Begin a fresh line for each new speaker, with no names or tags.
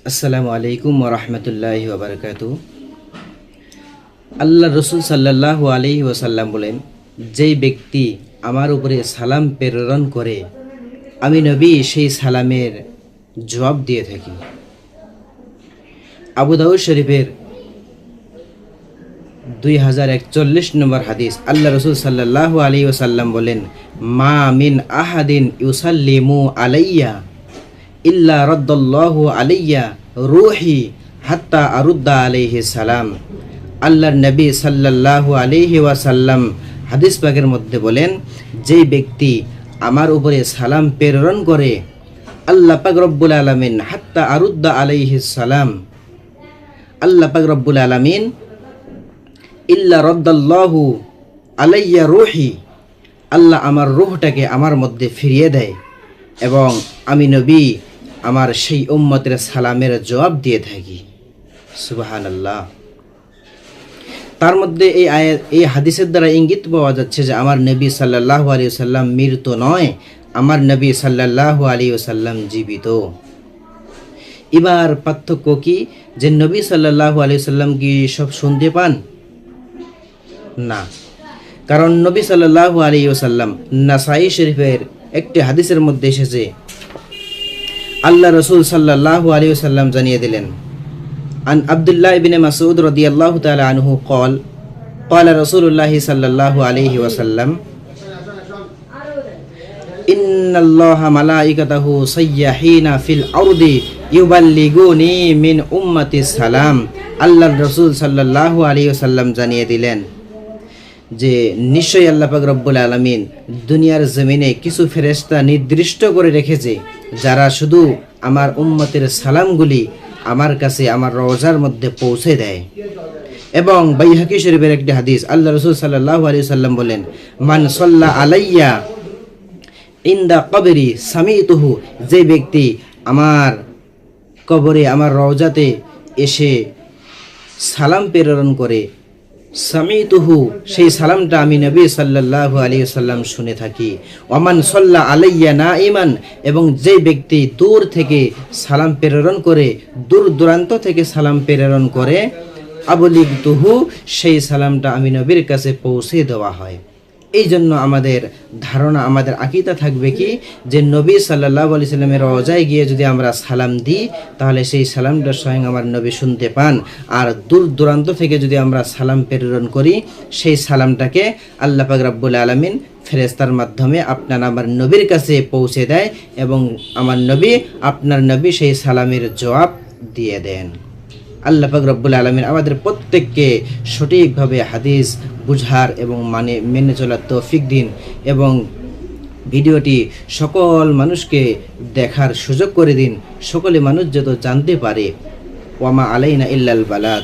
আসসালামু আলাইকুম ওয়া রাহমাতুল্লাহি ওয়া বারাকাতুহু। আল্লাহ রসুল সাল্লাল্লাহু আলাইহি ওয়াসাল্লাম বলেন, যেই ব্যক্তি আমার উপরে সালাম প্রেরণ করে আমি নবী সেই সালামের জবাব দিয়ে থাকি। আবু দাউদ শরীফের 2041 নম্বর হাদিস। আল্লাহ রসুল সাল্লাল্লাহু আলাইহি ওয়াসাল্লাম বলেন, মা মিন আহাদিন ইউসাল্লিমু আলাইয়া ইল্লা রাদ্দাল্লাহু আলাইয়া রূহি হাত্তা আরুদ্দা আলাইহি সালাম। আল্লাহর নবী সাল্লাল্লাহু আলাইহি ওয়াসাল্লাম হাদিস পাকের মধ্যে বলেন, যেই ব্যক্তি আমার উপরে সালাম প্রেরণ করে আল্লাহ পাক রব্বুল আলামিন হাত্তা আরুদ্দা আলাইহি সালাম, আল্লাহ পাক রব্বুল আলামিন ইল্লা রাদ্দাল্লাহু আলাইয়া রূহি, আল্লাহ আমার রূহটাকে আমার মধ্যে ফিরিয়ে দেয় এবং আমি নবী আমার সেই উম্মতের সালামের জবাব দিয়ে থাকি। সুবহানাল্লাহ। তার মধ্যে এই হাদিসের দ্বারা ইঙ্গিত পাওয়া যাচ্ছে যে আমার নবী সাল্লাল্লাহু আলাইহি ওয়াসাল্লাম মৃত নয়, আমার নবী সাল্লাল্লাহু আলাইহি ওয়াসাল্লাম জীবিত। এবার পার্থক্য কি, যে নবী সাল্লাল্লাহু আলাইহি ওয়াসাল্লাম কি সব শুনতে পান? না, কারণ নবী সাল্লাল্লাহু আলাইহি ওয়াসাল্লাম নাসাই শরীফের একটি হাদিসের মধ্যে এসেছে, আল্লাহ রসুল সাল্লাল্লাহু আলাইহি ওয়াসাল্লাম জানিয়ে দিলেন, আন আব্দুল্লাহ ইবনে মাসউদ রাদিয়াল্লাহু তাআলা আনহু قال قال رسول الله صلى الله عليه وسلم إن الله ملائكته سيحين في الأرض يبلغوني من أمتي السلام। আল্লাহ রসুল সাল্লাল্লাহু আলাইহি ওয়াসাল্লাম জানিয়ে দিলেন যে নিশ্চয়ই আল্লাহ পাক রব্বুল আলামিন দুনিয়ার জমিনে কিছু ফেরেশতা নির্দিষ্ট করে রেখেছে যারা শুধু আমার উম্মতের সালামগুলি আমার কাছে আমার রওজার মধ্যে পৌঁছে দেয়। এবং বাইহাকি শরীফের একটি হাদিস, আল্লাহ রাসূল সাল্লাল্লাহু আলাইহি ওয়াসাল্লাম বলেন, মান সাল্লা আলাইয়া ইনদা কবরি সামিতুহু, যে ব্যক্তি আমার কবরে আমার রওজাতে এসে সালাম প্রেরণ করে, সামিতুহু, সেই সালামটা আমি নবী সাল্লাল্লাহু আলাইহি ওয়াসাল্লাম শুনে থাকি। ওমান সাল্লা আলাইয়া নাইমান, এবং যে ব্যক্তি দূর থেকে সালাম প্রেরণ করে, দূর দূরান্ত থেকে সালাম প্রেরণ করে, আবলিগতুহু, সেই সালামটা আমি নবীর কাছে পৌঁছে দেওয়া হয়। এই জন্য আমাদের ধারণা, আমাদের আকীদা থাকবে কি, যে নবী সাল্লাল্লাহু আলাইহি সাল্লামের রওজায় গিয়ে যদি আমরা সালাম দিই তাহলে সেই সালামটা স্বয়ং আমার নবী শুনতে পান, আর দূর দূরান্ত থেকে যদি আমরা সালাম প্রেরণ করি সেই সালামটাকে আল্লাহ পাক রব্বুল আলামিন ফেরেশতার মাধ্যমে আপনার আমার নবীর কাছে পৌঁছে দেয় এবং আমার নবী আপনার নবী সেই সালামের জবাব দিয়ে দেন। আল্লাহ পাক রব্বুল আলামিন আমাদের প্রত্যেককে সঠিকভাবে হাদিস বুঝার এবং মেনে চলার তৌফিক দিন, এবং ভিডিওটি সকল মানুষকে দেখার সুযোগ করে দিন, সকলে মানুষ যত জানতে পারে। ওয়ামা আলাইনা ইল্লাল বালাগ।